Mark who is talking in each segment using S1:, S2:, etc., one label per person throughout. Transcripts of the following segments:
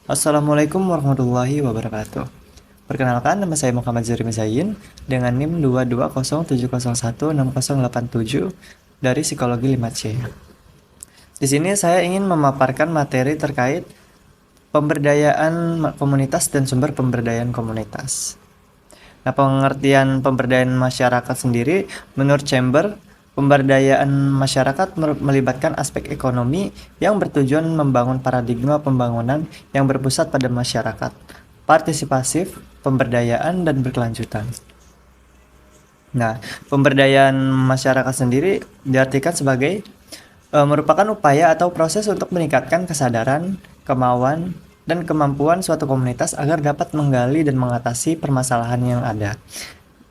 S1: Assalamualaikum warahmatullahi wabarakatuh. Perkenalkan, nama saya Muhammad Zuri Zain dengan NIM 22070160087 dari Psikologi 5C. Di sini saya ingin memaparkan materi terkait pemberdayaan komunitas dan sumber pemberdayaan komunitas. Nah, pengertian pemberdayaan masyarakat sendiri menurut Chamber, pemberdayaan masyarakat melibatkan aspek ekonomi yang bertujuan membangun paradigma pembangunan yang berpusat pada masyarakat, partisipasif, pemberdayaan, dan berkelanjutan. Nah, pemberdayaan masyarakat sendiri diartikan sebagai merupakan upaya atau proses untuk meningkatkan kesadaran, kemauan, dan kemampuan suatu komunitas agar dapat menggali dan mengatasi permasalahan yang ada.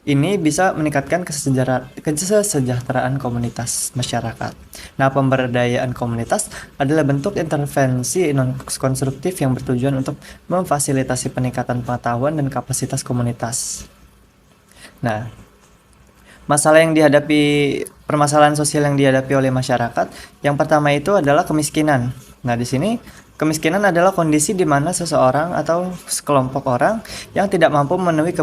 S1: Ini bisa meningkatkan kesejahteraan komunitas masyarakat. Nah, pemberdayaan komunitas adalah bentuk intervensi non-konstruktif yang bertujuan untuk memfasilitasi peningkatan pengetahuan dan kapasitas komunitas. Nah, permasalahan sosial yang dihadapi oleh masyarakat, yang pertama itu adalah kemiskinan. Nah, di sini kemiskinan adalah kondisi di mana seseorang atau sekelompok orang yang tidak mampu memenuhi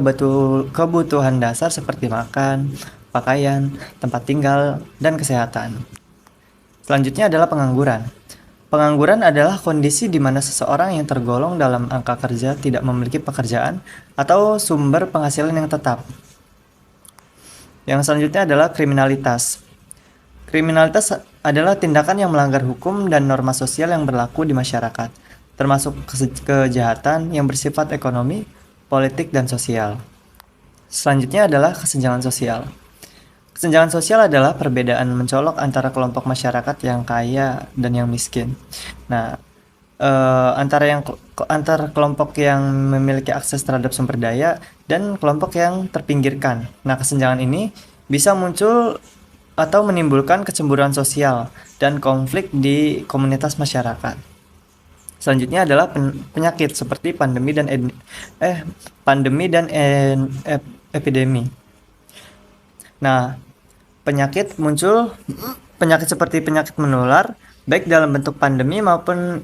S1: kebutuhan dasar seperti makan, pakaian, tempat tinggal, dan kesehatan. Selanjutnya adalah pengangguran. Pengangguran adalah kondisi di mana seseorang yang tergolong dalam angka kerja tidak memiliki pekerjaan atau sumber penghasilan yang tetap. Yang selanjutnya adalah kriminalitas. Kriminalitas adalah tindakan yang melanggar hukum dan norma sosial yang berlaku di masyarakat, termasuk kejahatan yang bersifat ekonomi, politik, dan sosial. Selanjutnya adalah kesenjangan sosial. Kesenjangan sosial adalah perbedaan mencolok antara kelompok masyarakat yang kaya dan yang miskin. Nah, antara kelompok yang memiliki akses terhadap sumber daya dan kelompok yang terpinggirkan. Nah, kesenjangan ini bisa muncul atau menimbulkan kecemburuan sosial dan konflik di komunitas masyarakat. Selanjutnya adalah penyakit seperti epidemi. Nah, penyakit seperti penyakit menular baik dalam bentuk pandemi maupun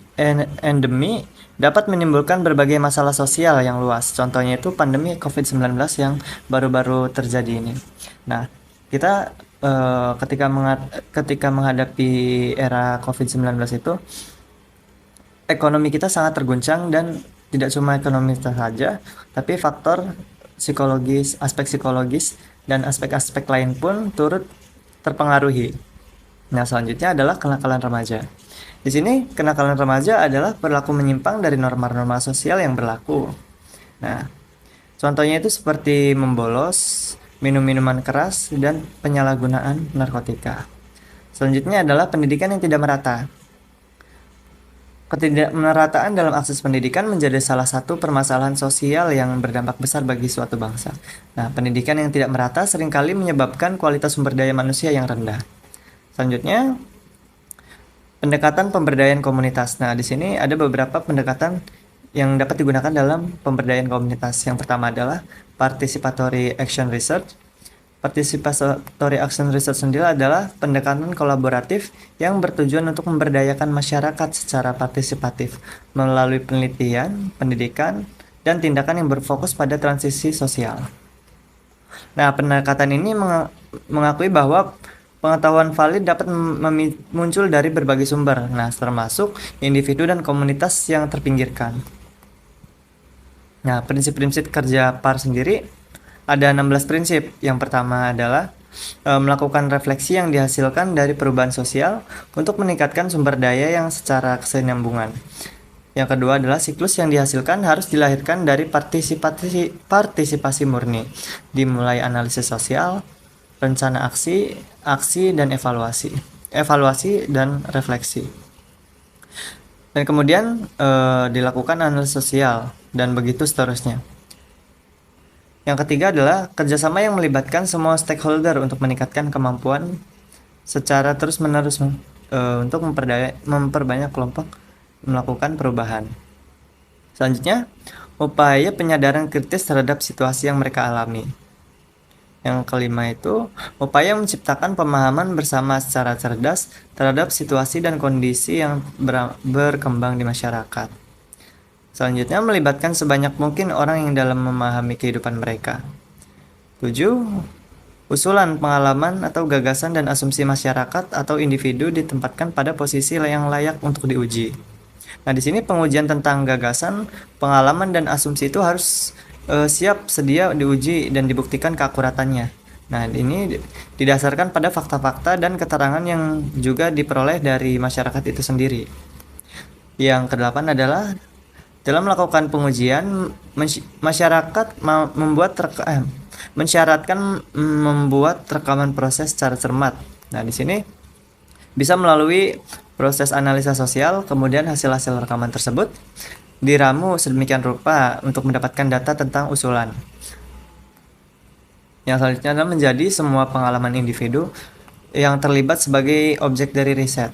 S1: endemi dapat menimbulkan berbagai masalah sosial yang luas. Contohnya itu pandemi COVID-19 yang baru-baru terjadi ini. Nah, kita ketika menghadapi era COVID-19 itu, ekonomi kita sangat terguncang, dan tidak cuma ekonomi saja, tapi faktor psikologis, aspek psikologis, dan aspek-aspek lain pun turut terpengaruhi. Nah, selanjutnya adalah kenakalan remaja. Di sini, kenakalan remaja adalah perilaku menyimpang dari norma-norma sosial yang berlaku. Nah, contohnya itu seperti membolos, minum minuman keras, dan penyalahgunaan narkotika. Selanjutnya adalah pendidikan yang tidak merata. Ketidakmerataan dalam akses pendidikan menjadi salah satu permasalahan sosial yang berdampak besar bagi suatu bangsa. Nah, pendidikan yang tidak merata seringkali menyebabkan kualitas sumber daya manusia yang rendah. Selanjutnya, pendekatan pemberdayaan komunitas. Nah, di sini ada beberapa pendekatan yang dapat digunakan dalam pemberdayaan komunitas. Yang pertama adalah participatory action research. Participatory action research sendiri adalah pendekatan kolaboratif yang bertujuan untuk memberdayakan masyarakat secara partisipatif melalui penelitian, pendidikan, dan tindakan yang berfokus pada transisi sosial. Nah, pendekatan ini mengakui bahwa pengetahuan valid dapat muncul dari berbagai sumber, nah termasuk individu dan komunitas yang terpinggirkan. Nah, prinsip-prinsip kerja PAR sendiri ada 16 prinsip. Yang pertama adalah melakukan refleksi yang dihasilkan dari perubahan sosial untuk meningkatkan sumber daya yang secara kesinambungan. Yang kedua adalah siklus yang dihasilkan harus dilahirkan dari partisipasi murni, dimulai analisis sosial, rencana aksi, dan evaluasi dan refleksi. Dan kemudian dilakukan analisis sosial, dan begitu seterusnya. Yang ketiga adalah kerjasama yang melibatkan semua stakeholder untuk meningkatkan kemampuan secara terus-menerus untuk memperbanyak kelompok melakukan perubahan. Selanjutnya, upaya penyadaran kritis terhadap situasi yang mereka alami. Yang kelima itu, upaya menciptakan pemahaman bersama secara cerdas terhadap situasi dan kondisi yang berkembang di masyarakat. Selanjutnya, melibatkan sebanyak mungkin orang yang dalam memahami kehidupan mereka. 7. Usulan, pengalaman, atau gagasan dan asumsi masyarakat atau individu ditempatkan pada posisi yang layak untuk diuji. Nah, di sini pengujian tentang gagasan, pengalaman, dan asumsi itu harus siap sedia diuji dan dibuktikan keakuratannya. Nah, ini didasarkan pada fakta-fakta dan keterangan yang juga diperoleh dari masyarakat itu sendiri. Yang kedelapan adalah dalam melakukan pengujian, masyarakat mensyaratkan membuat rekaman proses secara cermat. Nah, di sini bisa melalui proses analisa sosial, kemudian hasil-hasil rekaman tersebut diramu sedemikian rupa untuk mendapatkan data tentang usulan. Yang selanjutnya adalah menjadi semua pengalaman individu yang terlibat sebagai objek dari riset.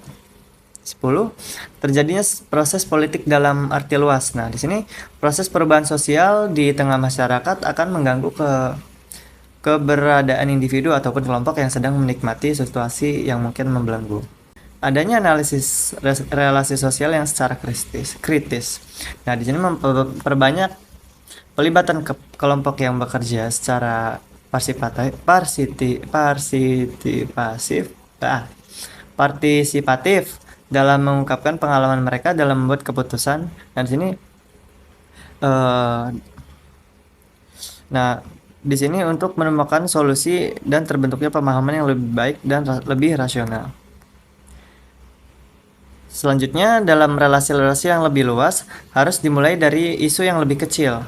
S1: 10. Terjadinya proses politik dalam arti luas. Nah, di sini proses perubahan sosial di tengah masyarakat akan mengganggu keberadaan individu ataupun kelompok yang sedang menikmati situasi yang mungkin membelenggu. Adanya analisis relasi sosial yang secara kritis. Nah, di sini memperbanyak pelibatan kelompok yang bekerja secara partisipatif dalam mengungkapkan pengalaman mereka dalam membuat keputusan. Dan di sini di sini untuk menemukan solusi dan terbentuknya pemahaman yang lebih baik dan lebih rasional. Selanjutnya, dalam relasi-relasi yang lebih luas harus dimulai dari isu yang lebih kecil.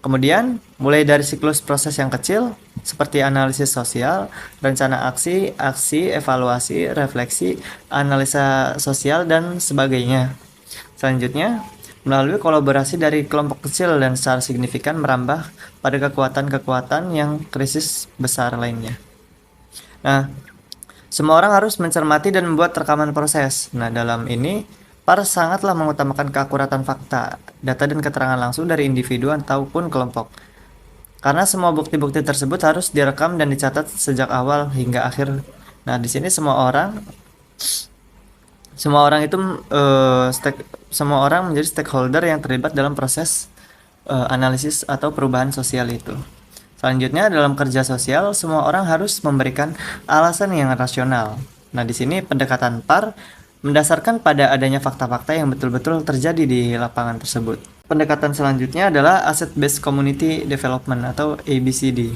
S1: Kemudian, mulai dari siklus proses yang kecil, seperti analisis sosial, rencana aksi, evaluasi, refleksi, analisa sosial, dan sebagainya. Selanjutnya, melalui kolaborasi dari kelompok kecil dan secara signifikan merambah pada kekuatan-kekuatan yang krisis besar lainnya. Nah, semua orang harus mencermati dan membuat rekaman proses. Nah, dalam ini, PAR sangatlah mengutamakan keakuratan fakta, data dan keterangan langsung dari individu ataupun kelompok. Karena semua bukti-bukti tersebut harus direkam dan dicatat sejak awal hingga akhir. Nah, di sini semua orang menjadi stakeholder yang terlibat dalam proses analisis atau perubahan sosial itu. Selanjutnya, dalam kerja sosial, semua orang harus memberikan alasan yang rasional. Nah, di sini pendekatan PAR mendasarkan pada adanya fakta-fakta yang betul-betul terjadi di lapangan tersebut. Pendekatan selanjutnya adalah Asset Based Community Development atau ABCD.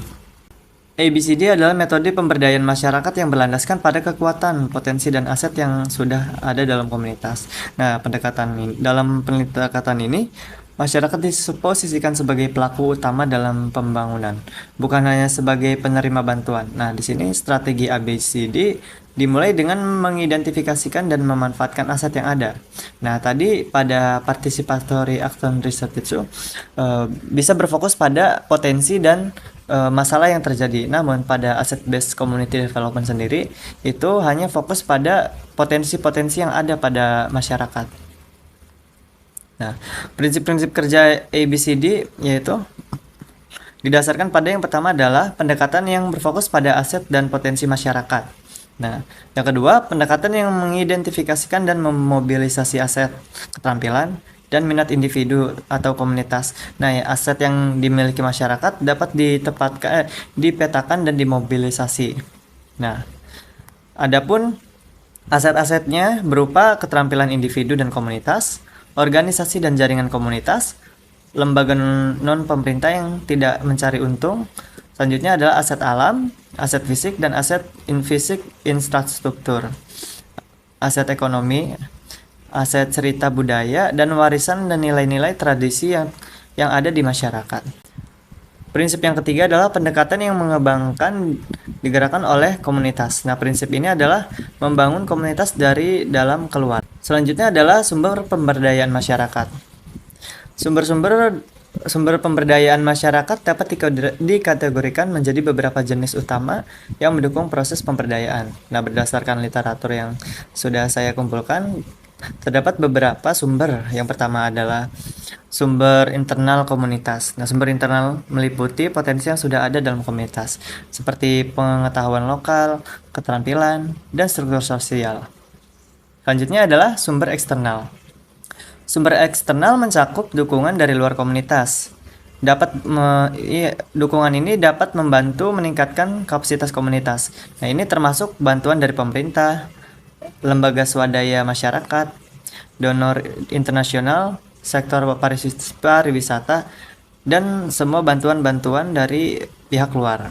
S1: ABCD adalah metode pemberdayaan masyarakat yang berlandaskan pada kekuatan, potensi, dan aset yang sudah ada dalam komunitas. Nah, dalam pendekatan ini, masyarakat disposisikan sebagai pelaku utama dalam pembangunan, bukan hanya sebagai penerima bantuan. Nah, di sini strategi ABCD dimulai dengan mengidentifikasikan dan memanfaatkan aset yang ada. Nah, tadi pada participatory action research itu bisa berfokus pada potensi dan masalah yang terjadi. Namun pada asset based community development sendiri itu hanya fokus pada potensi-potensi yang ada pada masyarakat. Nah, prinsip-prinsip kerja ABCD yaitu didasarkan pada yang pertama adalah pendekatan yang berfokus pada aset dan potensi masyarakat. Nah, yang kedua, pendekatan yang mengidentifikasikan dan memobilisasi aset, keterampilan, dan minat individu atau komunitas. Nah, aset yang dimiliki masyarakat dapat dipetakan dan dimobilisasi. Nah, adapun aset-asetnya berupa keterampilan individu dan komunitas, organisasi dan jaringan komunitas, lembaga non-pemerintah yang tidak mencari untung. Selanjutnya adalah aset alam, aset fisik, dan aset fisik infrastruktur, aset ekonomi, aset cerita budaya, dan warisan dan nilai-nilai tradisi yang ada di masyarakat. Prinsip yang ketiga adalah pendekatan yang mengembangkan digerakkan oleh komunitas. Nah, prinsip ini adalah membangun komunitas dari dalam keluar. Selanjutnya adalah sumber pemberdayaan masyarakat. Sumber pemberdayaan masyarakat dapat dikategorikan menjadi beberapa jenis utama yang mendukung proses pemberdayaan. Nah, berdasarkan literatur yang sudah saya kumpulkan, terdapat beberapa sumber. Yang pertama adalah sumber internal komunitas. Nah, sumber internal meliputi potensi yang sudah ada dalam komunitas, seperti pengetahuan lokal, keterampilan, dan struktur sosial. Selanjutnya adalah sumber eksternal. Sumber eksternal mencakup dukungan dari luar komunitas. Dukungan ini dapat membantu meningkatkan kapasitas komunitas. Nah, ini termasuk bantuan dari pemerintah, lembaga swadaya masyarakat, donor internasional, sektor pariwisata, dan semua bantuan-bantuan dari pihak luar.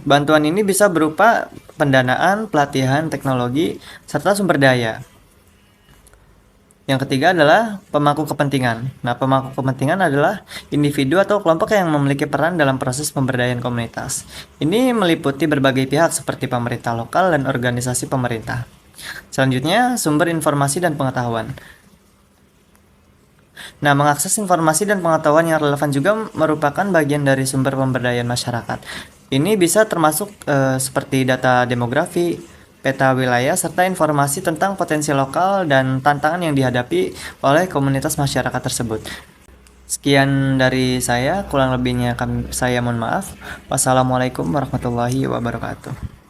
S1: Bantuan ini bisa berupa pendanaan, pelatihan, teknologi, serta sumber daya. Yang ketiga adalah pemangku kepentingan. Nah, pemangku kepentingan adalah individu atau kelompok yang memiliki peran dalam proses pemberdayaan komunitas. Ini meliputi berbagai pihak seperti pemerintah lokal dan organisasi pemerintah. Selanjutnya, sumber informasi dan pengetahuan. Nah, mengakses informasi dan pengetahuan yang relevan juga merupakan bagian dari sumber pemberdayaan masyarakat. Ini bisa termasuk seperti data demografi, peta wilayah, serta informasi tentang potensi lokal dan tantangan yang dihadapi oleh komunitas masyarakat tersebut. Sekian dari saya, kurang lebihnya saya mohon maaf. Wassalamualaikum warahmatullahi wabarakatuh.